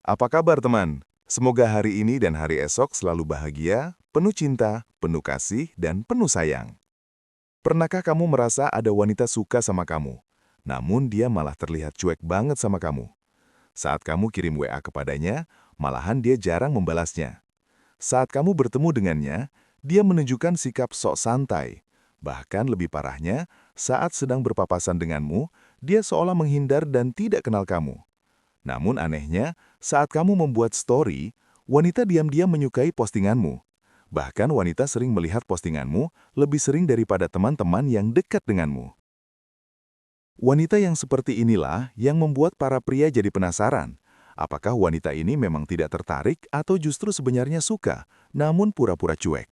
Apa kabar teman? Semoga hari ini dan hari esok selalu bahagia, penuh cinta, penuh kasih, dan penuh sayang. Pernahkah kamu merasa ada wanita suka sama kamu, namun dia malah terlihat cuek banget sama kamu? Saat kamu kirim WA kepadanya, malahan dia jarang membalasnya. Saat kamu bertemu dengannya, dia menunjukkan sikap sok santai. Bahkan lebih parahnya, saat sedang berpapasan denganmu, dia seolah menghindar dan tidak kenal kamu. Namun anehnya, saat kamu membuat story, wanita diam-diam menyukai postinganmu. Bahkan wanita sering melihat postinganmu lebih sering daripada teman-teman yang dekat denganmu. Wanita yang seperti inilah yang membuat para pria jadi penasaran. Apakah wanita ini memang tidak tertarik atau justru sebenarnya suka, namun pura-pura cuek?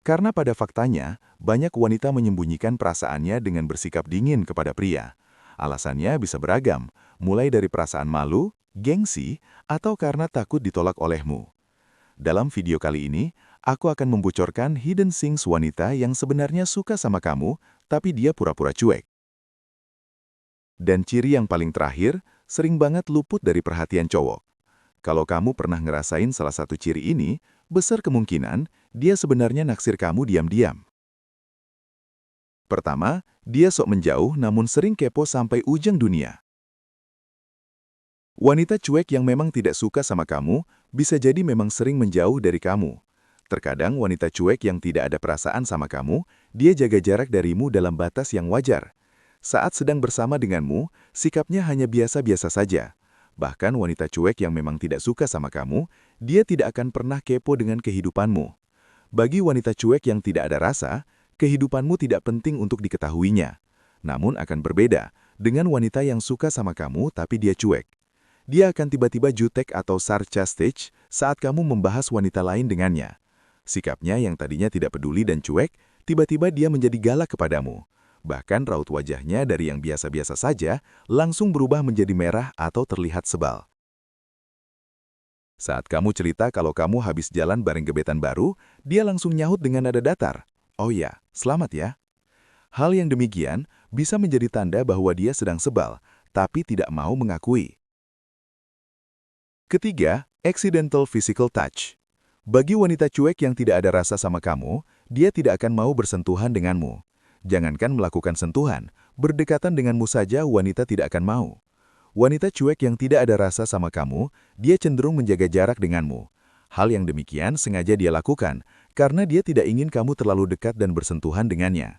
Karena pada faktanya, banyak wanita menyembunyikan perasaannya dengan bersikap dingin kepada pria. Alasannya bisa beragam, mulai dari perasaan malu, gengsi, atau karena takut ditolak olehmu. Dalam video kali ini, aku akan membocorkan hidden things wanita yang sebenarnya suka sama kamu, tapi dia pura-pura cuek. Dan ciri yang paling terakhir, sering banget luput dari perhatian cowok. Kalau kamu pernah ngerasain salah satu ciri ini, besar kemungkinan dia sebenarnya naksir kamu diam-diam. Pertama, dia sok menjauh namun sering kepo sampai ujung dunia. Wanita cuek yang memang tidak suka sama kamu bisa jadi memang sering menjauh dari kamu. Terkadang wanita cuek yang tidak ada perasaan sama kamu, dia jaga jarak darimu dalam batas yang wajar. Saat sedang bersama denganmu, sikapnya hanya biasa-biasa saja. Bahkan wanita cuek yang memang tidak suka sama kamu, dia tidak akan pernah kepo dengan kehidupanmu. Bagi wanita cuek yang tidak ada rasa, kehidupanmu tidak penting untuk diketahuinya. Namun akan berbeda dengan wanita yang suka sama kamu tapi dia cuek. Dia akan tiba-tiba jutek atau sarcastic saat kamu membahas wanita lain dengannya. Sikapnya yang tadinya tidak peduli dan cuek, tiba-tiba dia menjadi galak kepadamu. Bahkan raut wajahnya dari yang biasa-biasa saja langsung berubah menjadi merah atau terlihat sebal. Saat kamu cerita kalau kamu habis jalan bareng gebetan baru, dia langsung nyahut dengan nada datar. Oh ya, selamat ya. Hal yang demikian bisa menjadi tanda bahwa dia sedang sebal, tapi tidak mau mengakui. Ketiga, accidental physical touch. Bagi wanita cuek yang tidak ada rasa sama kamu, dia tidak akan mau bersentuhan denganmu. Jangankan melakukan sentuhan, berdekatan denganmu saja wanita tidak akan mau. Wanita cuek yang tidak ada rasa sama kamu, dia cenderung menjaga jarak denganmu. Hal yang demikian sengaja dia lakukan, karena dia tidak ingin kamu terlalu dekat dan bersentuhan dengannya.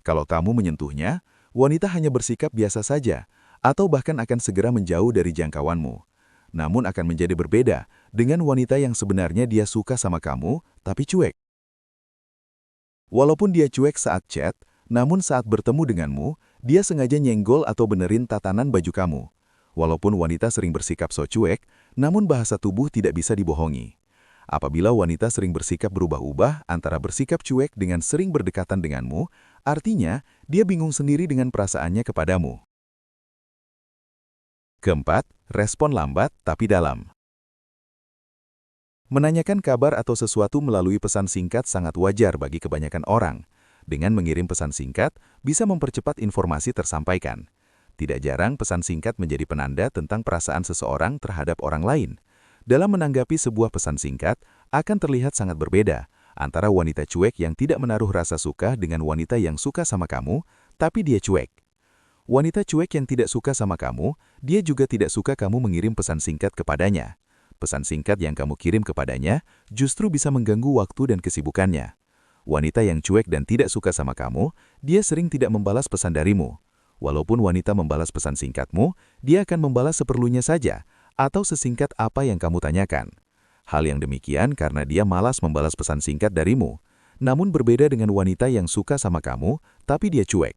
Kalau kamu menyentuhnya, wanita hanya bersikap biasa saja, atau bahkan akan segera menjauh dari jangkauanmu. Namun akan menjadi berbeda dengan wanita yang sebenarnya dia suka sama kamu, tapi cuek. Walaupun dia cuek saat chat, namun saat bertemu denganmu, dia sengaja nyenggol atau benerin tatanan baju kamu. Walaupun wanita sering bersikap so cuek, namun bahasa tubuh tidak bisa dibohongi. Apabila wanita sering bersikap berubah-ubah antara bersikap cuek dengan sering berdekatan denganmu, artinya dia bingung sendiri dengan perasaannya kepadamu. Keempat, respon lambat tapi dalam. Menanyakan kabar atau sesuatu melalui pesan singkat sangat wajar bagi kebanyakan orang. Dengan mengirim pesan singkat, bisa mempercepat informasi tersampaikan. Tidak jarang pesan singkat menjadi penanda tentang perasaan seseorang terhadap orang lain. Dalam menanggapi sebuah pesan singkat, akan terlihat sangat berbeda antara wanita cuek yang tidak menaruh rasa suka dengan wanita yang suka sama kamu, tapi dia cuek. Wanita cuek yang tidak suka sama kamu, dia juga tidak suka kamu mengirim pesan singkat kepadanya. Pesan singkat yang kamu kirim kepadanya justru bisa mengganggu waktu dan kesibukannya. Wanita yang cuek dan tidak suka sama kamu, dia sering tidak membalas pesan darimu. Walaupun wanita membalas pesan singkatmu, dia akan membalas seperlunya saja, atau sesingkat apa yang kamu tanyakan. Hal yang demikian karena dia malas membalas pesan singkat darimu. Namun berbeda dengan wanita yang suka sama kamu, tapi dia cuek.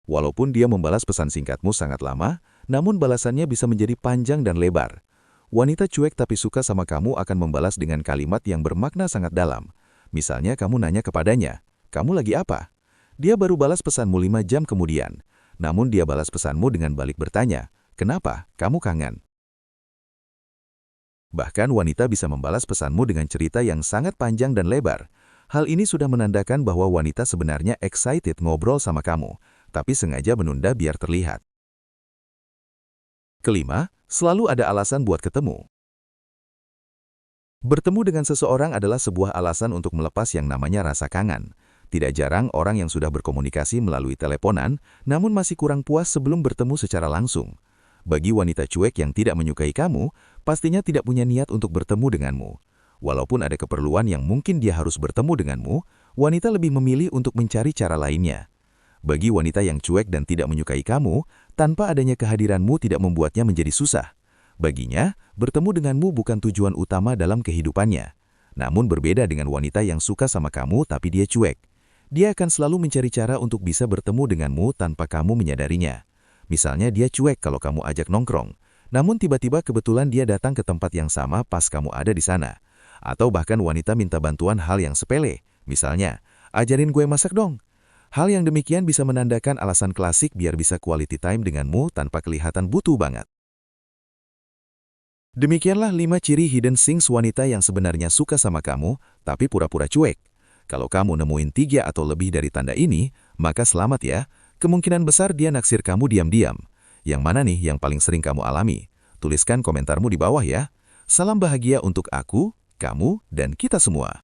Walaupun dia membalas pesan singkatmu sangat lama, namun balasannya bisa menjadi panjang dan lebar. Wanita cuek tapi suka sama kamu akan membalas dengan kalimat yang bermakna sangat dalam. Misalnya kamu nanya kepadanya, "Kamu lagi apa?" Dia baru balas pesanmu 5 jam kemudian. Namun dia balas pesanmu dengan balik bertanya, "Kenapa? Kamu kangen?" Bahkan wanita bisa membalas pesanmu dengan cerita yang sangat panjang dan lebar. Hal ini sudah menandakan bahwa wanita sebenarnya excited ngobrol sama kamu, tapi sengaja menunda biar terlihat. Kelima, selalu ada alasan buat ketemu. Bertemu dengan seseorang adalah sebuah alasan untuk melepas yang namanya rasa kangen. Tidak jarang orang yang sudah berkomunikasi melalui teleponan, namun masih kurang puas sebelum bertemu secara langsung. Bagi wanita cuek yang tidak menyukai kamu, pastinya tidak punya niat untuk bertemu denganmu. Walaupun ada keperluan yang mungkin dia harus bertemu denganmu, wanita lebih memilih untuk mencari cara lainnya. Bagi wanita yang cuek dan tidak menyukai kamu, tanpa adanya kehadiranmu tidak membuatnya menjadi susah. Baginya, bertemu denganmu bukan tujuan utama dalam kehidupannya. Namun berbeda dengan wanita yang suka sama kamu tapi dia cuek. Dia akan selalu mencari cara untuk bisa bertemu denganmu tanpa kamu menyadarinya. Misalnya dia cuek kalau kamu ajak nongkrong, namun tiba-tiba kebetulan dia datang ke tempat yang sama pas kamu ada di sana. Atau bahkan wanita minta bantuan hal yang sepele, misalnya, ajarin gue masak dong. Hal yang demikian bisa menandakan alasan klasik biar bisa quality time denganmu tanpa kelihatan butuh banget. Demikianlah 5 ciri hidden things wanita yang sebenarnya suka sama kamu, tapi pura-pura cuek. Kalau kamu nemuin 3 atau lebih dari tanda ini, maka selamat ya. Kemungkinan besar dia naksir kamu diam-diam. Yang mana nih yang paling sering kamu alami? Tuliskan komentarmu di bawah ya. Salam bahagia untuk aku, kamu, dan kita semua.